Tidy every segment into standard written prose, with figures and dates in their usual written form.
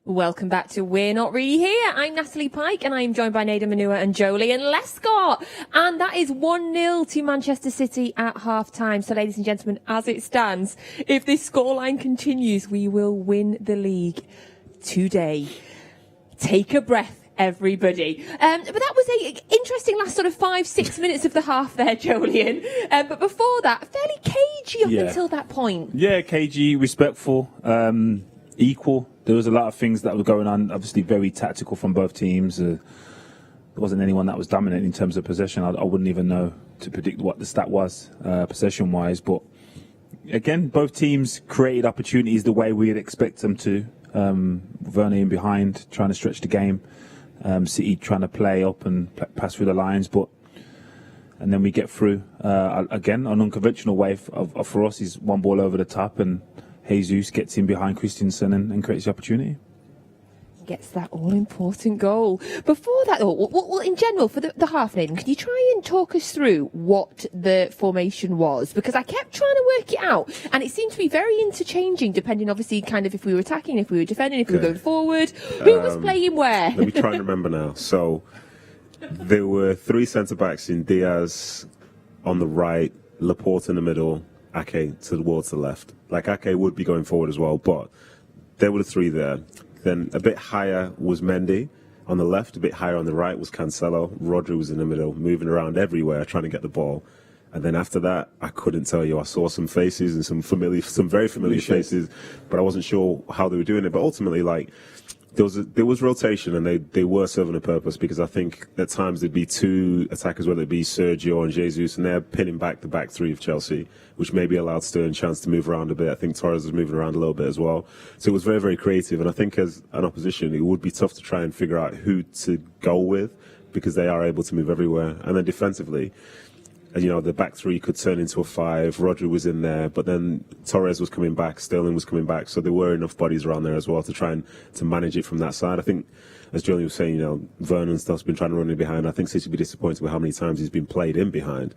Welcome back to We're Not Really Here. I'm Natalie Pike and I'm joined by Nedum, Onuoha and Joleon Lescott. And that is 1-0 to Manchester City at half-time. So, ladies and gentlemen, as it stands, if this scoreline continues, we will win the league today. Take a breath, everybody. But that was an interesting last sort of 5-6 minutes of the half there, Joleon. But before that, fairly cagey up until that point. Yeah, cagey, respectful, equal. There was a lot of things that were going on, obviously very tactical from both teams. There wasn't anyone that was dominant in terms of possession. I wouldn't even know to predict what the stat was, possession-wise. But again, both teams created opportunities the way we'd expect them to. Wnrh in behind, trying to stretch the game. City trying to play up and pass through the lines. And then we get through. Again, an unconventional way for us is one ball over the top and Jesus gets in behind Christensen and creates the opportunity. Gets that all-important goal. Before that, well, in general, for the half, Nedum, can you try and talk us through what the formation was? Because I kept trying to work it out, and it seemed to be very interchanging, depending, obviously, kind of if we were attacking, if we were defending, if we were going forward. Who was playing where? Let me try and remember now. So, there were three centre-backs in Diaz on the right, Laporte in the middle, Ake towards the left. Like, Ake would be going forward as well, but there were the three there. Then a bit higher was Mendy on the left, a bit higher on the right was Cancelo. Rodri was in the middle, moving around everywhere, trying to get the ball. And then after that, I couldn't tell you. I saw some faces and some very familiar faces, but I wasn't sure how they were doing it. But ultimately, like, there was rotation, and they were serving a purpose, because I think at times there'd be two attackers, whether it be Sergio and Jesus, and they're pinning back the back three of Chelsea, which maybe allowed Sterling a chance to move around a bit. I think Torres was moving around a little bit as well. So it was very, very creative, and I think as an opposition, it would be tough to try and figure out who to go with, because they are able to move everywhere. And then defensively, you know, the back three could turn into a five. Rodri was in there, but then Torres was coming back, Sterling was coming back, so there were enough bodies around there as well to try and to manage it from that side. I think, as Joleon was saying, you know, Vernon and stuff's been trying to run in behind. I think City will be disappointed with how many times he's been played in behind,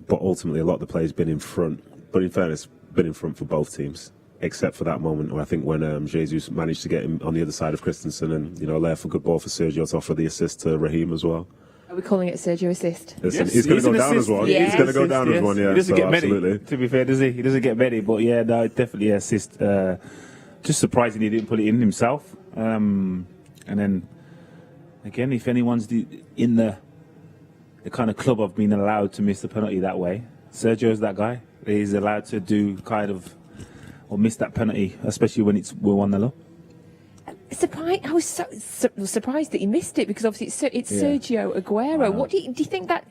but ultimately a lot of the players been in front. But in fairness, been in front for both teams, except for that moment where I think when Jesus managed to get him on the other side of Christensen, and, you know, left a good ball for Sergio to offer the assist to Raheem as well. Are we calling it Sergio assist? Yes, he's going to go down as one. Yes. He's going to go down as one, yeah. He doesn't get absolutely. many, to be fair, does he? He doesn't get many, but yeah, no, definitely assist. Just surprising he didn't put it in himself. And then, again, if anyone's in the kind of club of being allowed to miss the penalty that way, Sergio's that guy. He's allowed to do kind of, or miss that penalty, especially when we're 1-0 up. I was so surprised that he missed it, because obviously it's Sergio Aguero. What do you think that?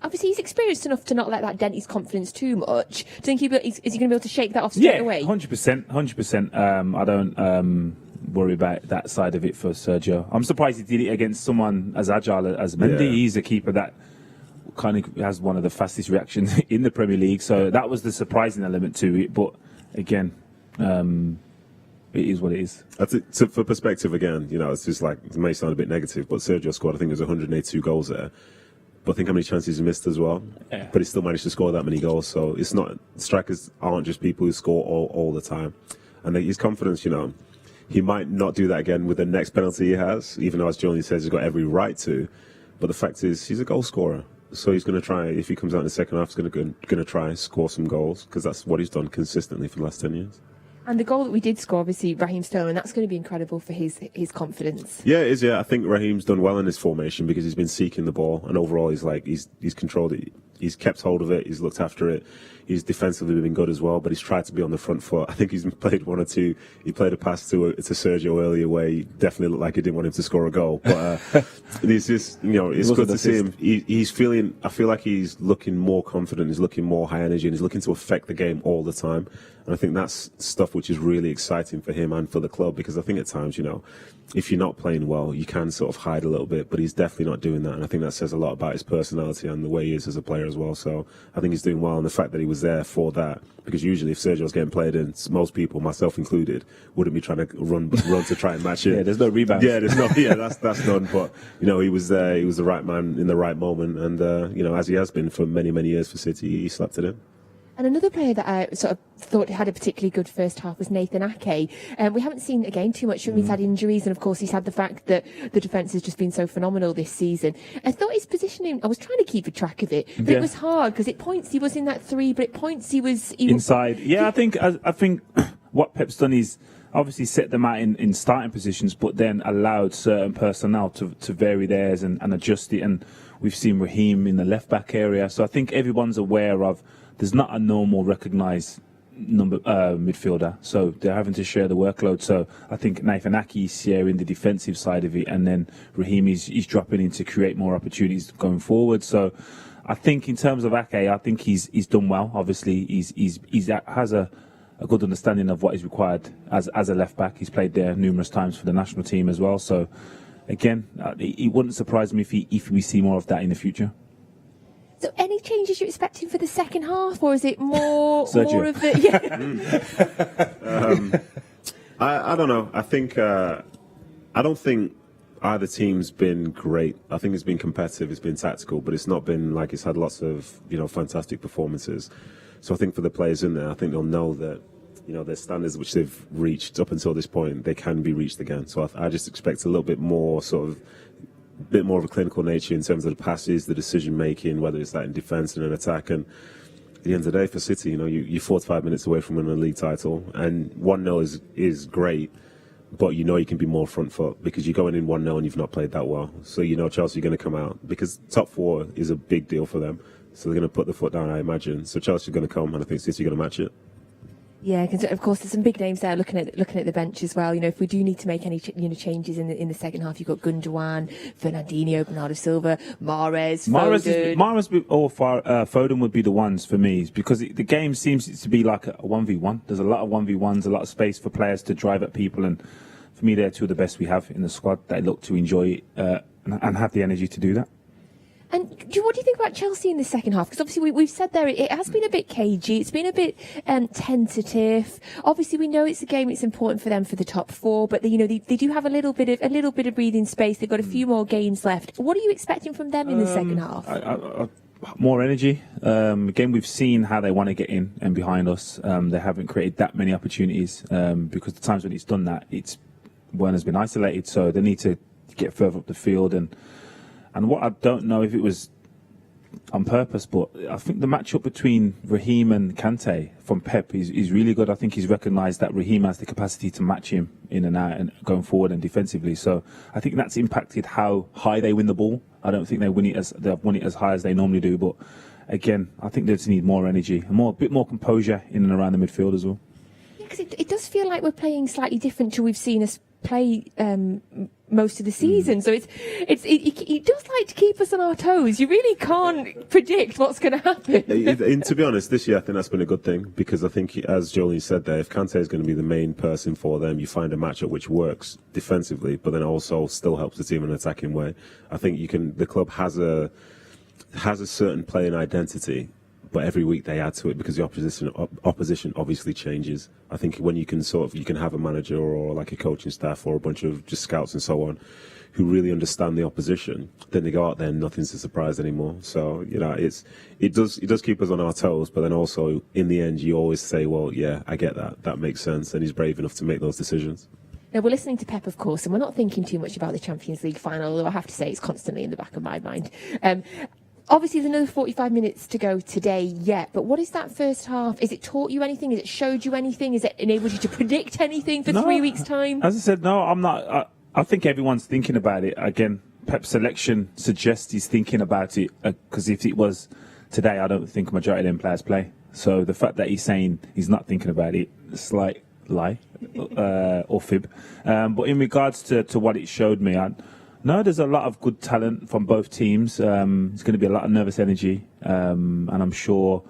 Obviously, he's experienced enough to not let that dent his confidence too much. Do you think is he going to be able to shake that off straight away? 100%. I don't worry about that side of it for Sergio. I'm surprised he did it against someone as agile as Mendy. Yeah. He's a keeper that kind of has one of the fastest reactions in the Premier League. So that was the surprising element to it. But again, it is what it is. For perspective, again, you know, it's just like, it may sound a bit negative, but Sergio scored, I think it was 182 goals there. But think how many chances he missed as well. Yeah. But he still managed to score that many goals. So it's not, strikers aren't just people who score all the time. And his confidence, you know, he might not do that again with the next penalty he has, even though, as Joleon says, he's got every right to. But the fact is, he's a goal scorer. So he's going to try, if he comes out in the second half, he's going to try and score some goals, because that's what he's done consistently for the last 10 years. And the goal that we did score, obviously, Raheem Sterling, that's going to be incredible for his confidence. Yeah, it is, yeah. I think Raheem's done well in his formation, because he's been seeking the ball, and overall he's controlled it. He's kept hold of it, he's looked after it. He's defensively been good as well, but he's tried to be on the front foot. I think he's played one or two. He played a pass to Sergio earlier where he definitely looked like he didn't want him to score a goal. But it's just, you know, it's good to see him. He's feeling, I feel like he's looking more confident, he's looking more high energy, and he's looking to affect the game all the time. And I think that's stuff which is really exciting for him and for the club, because I think at times, you know, if you're not playing well, you can sort of hide a little bit, but he's definitely not doing that. And I think that says a lot about his personality and the way he is as a player as well. So I think he's doing well, and the fact that he was there for that, because usually if Sergio's getting played in, most people, myself included, wouldn't be trying to run to try and match it. Yeah, there's no rebound. Yeah, there's no. Yeah, that's done. But you know, he was there. He was the right man in the right moment, and you know, as he has been for many years for City, he slapped it in. And another player that I sort of thought had a particularly good first half was Nathan Ake. We haven't seen, again, too much from him. He's had injuries, and of course he's had the fact that the defence has just been so phenomenal this season. I thought his positioning, I was trying to keep a track of it, but it was hard because at points he was in that 3, but at points he was inside. I think what Pep's done is obviously set them out in starting positions, but then allowed certain personnel to vary theirs and adjust it. And we've seen Raheem in the left back area, so I think everyone's aware of there's not a normal recognised midfielder, so they're having to share the workload. So I think Nathan Ake is sharing the defensive side of it, and then Raheem is dropping in to create more opportunities going forward. So I think in terms of Ake, I think he's done well. Obviously, he's has a good understanding of what is required as a left back. He's played there numerous times for the national team as well. So again, it wouldn't surprise me if we see more of that in the future. So any changes you're expecting for the second half, or is it more of the... I don't know. I think I don't think either team's been great. I think it's been competitive, it's been tactical, but it's not been like it's had lots of fantastic performances. So I think for the players in there, I think they'll know that their standards which they've reached up until this point, they can be reached again. So I just expect a little bit more of a clinical nature in terms of the passes, the decision making, whether it's that in defence and an attack. And at the end of the day, for City, you're 45 minutes away from winning a league title, and 1-0 is great, but you can be more front foot because you're going in 1-0 and you've not played that well. So Chelsea are going to come out because top 4 is a big deal for them. So they're going to put the foot down, I imagine. So Chelsea are going to come, and I think City are going to match it. Yeah, because of course there's some big names there. Looking at the bench as well. If we do need to make any changes in the second half, you've got Gundogan, Fernandinho, Bernardo Silva, Mahrez, Foden. Foden would be the ones for me because the game seems to be like a 1v1. There's a lot of 1v1s, a lot of space for players to drive at people, and for me, they're two of the best we have in the squad. They look to enjoy it and have the energy to do that. And what do you think about Chelsea in the second half? Because obviously we've said there it has been a bit cagey. It's been a bit tentative. Obviously we know it's a game. It's important for them for the top 4, but they do have a little bit of breathing space. They've got a few more games left. What are you expecting from them in the second half? More energy. Again, we've seen how they want to get in and behind us. They haven't created that many opportunities because the times when it's done that, Werner's been isolated. So they need to get further up the field and what I don't know if it was on purpose, but I think the matchup between Raheem and Kante from Pep is really good. I think he's recognised that Raheem has the capacity to match him in and out and going forward and defensively. So I think that's impacted how high they win the ball. I don't think they've won it as high as they normally do. But again, I think they just need more energy and a bit more composure in and around the midfield as well. Yeah, because it does feel like we're playing slightly different to we've seen us play most of the season. So it does like to keep us on our toes. You really can't predict what's going to happen. And to be honest, this year I think that's been a good thing because I think, as Joleon said there, if Kante is going to be the main person for them, you find a matchup which works defensively, but then also still helps the team in an attacking way. I think the club has a certain playing identity, but every week they add to it because the opposition obviously changes. I think when you can have a manager or like a coaching staff or a bunch of just scouts and so on who really understand the opposition, then they go out there and nothing's a surprise anymore. So it does keep us on our toes, but then also in the end you always say, well, yeah, I get that makes sense, and he's brave enough to make those decisions. Now, we're listening to Pep, of course, and we're not thinking too much about the Champions League final, although I have to say it's constantly in the back of my mind. Obviously, there's another 45 minutes to go today yet, but what is that first half? Has it taught you anything? Has it showed you anything? Has it enabled you to predict anything for 3 weeks' time? As I said, no, I'm not. I think everyone's thinking about it. Again, Pep's selection suggests he's thinking about it because if it was today, I don't think a majority of them players play. So the fact that he's saying he's not thinking about it, it's a slight lie or fib. But in regards to what it showed me, no, there's a lot of good talent from both teams. There's going to be a lot of nervous energy, and I'm sure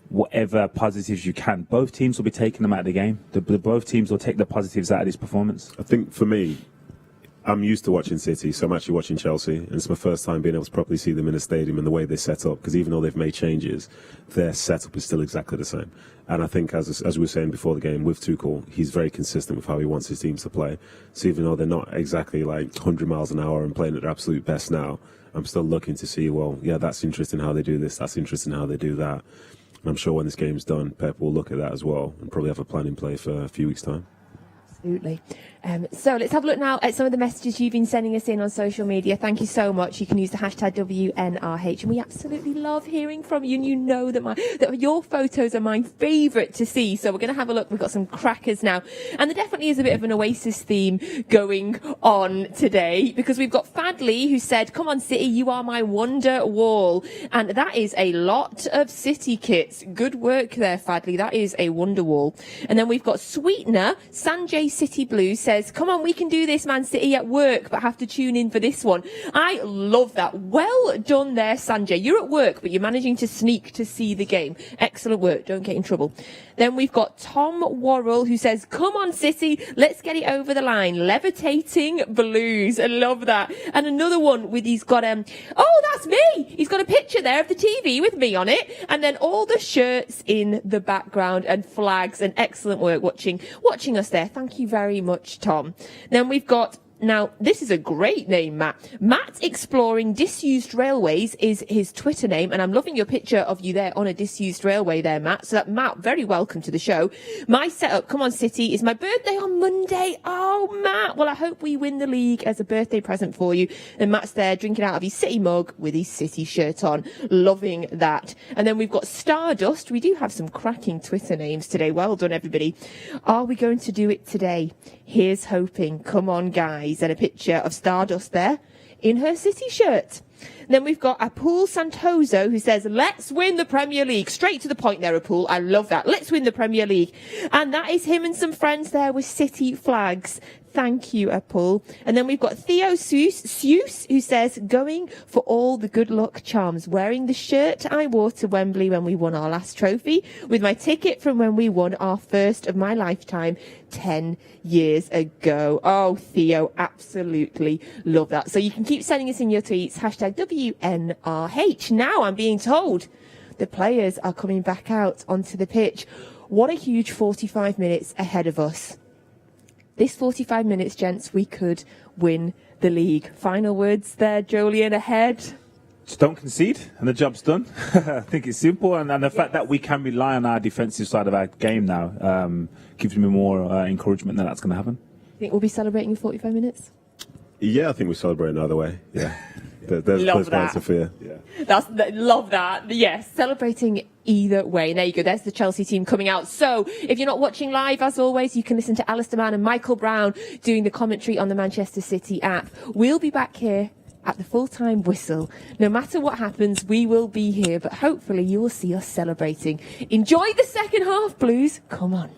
whatever positives you can, both teams will be taking them out of the game. Both teams will take the positives out of this performance. I think for me, I'm used to watching City, so I'm actually watching Chelsea, and it's my first time being able to properly see them in a stadium and the way they set up, because even though they've made changes, their setup is still exactly the same. And I think, as we were saying before the game, with Tuchel, he's very consistent with how he wants his teams to play. So even though they're not exactly like 100 miles an hour and playing at their absolute best now, I'm still looking to see, well, yeah, that's interesting how they do this, that's interesting how they do that. I'm sure when this game's done, Pep will look at that as well and probably have a plan in play for a few weeks' time. Absolutely. So let's have a look now at some of the messages you've been sending us in on social media. Thank you so much. You can use the hashtag WNRH, and we absolutely love hearing from you. And you know that your photos are my favourite to see. So we're going to have a look. We've got some crackers now, and there definitely is a bit of an Oasis theme going on today, because we've got Fadley, who said, "Come on, City, you are my wonder wall," and that is a lot of City kits. Good work there, Fadley. That is a wonder wall. And then we've got Sweetener, Sanjay City Blues says, "Come on, we can do this, Man City, at work, but have to tune in for this one." I love that. Well done there, Sanjay. You're at work, but you're managing to sneak to see the game. Excellent work. Don't get in trouble. Then we've got Tom Worrell, who says, "Come on, City, let's get it over the line. Levitating Blues." I love that. And another one with, he's got, oh, that's me. He's got a picture there of the TV with me on it. And then all the shirts in the background and flags, and excellent work watching us there. Thank you very much, Tom. Then we've got, now, this is a great name, Matt. Matt Exploring Disused Railways is his Twitter name, and I'm loving your picture of you there on a disused railway there, Matt. So that, Matt, very welcome to the show. My setup, come on, City, is my birthday on Monday. Oh, Matt. Well, I hope we win the league as a birthday present for you. And Matt's there drinking out of his City mug with his City shirt on. Loving that. And then we've got Stardust. We do have some cracking Twitter names today. Well done, everybody. Are we going to do it today? Here's hoping. Come on, guys. And a picture of Stardust there in her City shirt. Then we've got Apul Santoso, who says, "Let's win the Premier League." Straight to the point there, Apul. I love that. Let's win the Premier League. And that is him and some friends there with City flags. Thank you, Apul. And then we've got Theo Seuss, who says, "Going for all the good luck charms, wearing the shirt I wore to Wembley when we won our last trophy, with my ticket from when we won our first of my lifetime 10 years ago." Oh, Theo, absolutely love that. So you can keep sending us in your tweets, hashtag WNRH. Now I'm being told the players are coming back out onto the pitch. What a huge 45 minutes ahead of us. This 45 minutes, gents, we could win the league. Final words there, Joleon, ahead. Just don't concede, and the job's done. I think it's simple, and the fact that we can rely on our defensive side of our game now gives me more encouragement that that's going to happen. Think we'll be celebrating in 45 minutes? Yeah, I think we celebrate another way. Yeah. There's plans to fear. Yeah. Love that. Yes, celebrating either way. There you go. There's the Chelsea team coming out. So if you're not watching live, as always, you can listen to Alistair Mann and Michael Brown doing the commentary on the Manchester City app. We'll be back here at the full-time whistle. No matter what happens, we will be here, but hopefully you will see us celebrating. Enjoy the second half, Blues. Come on.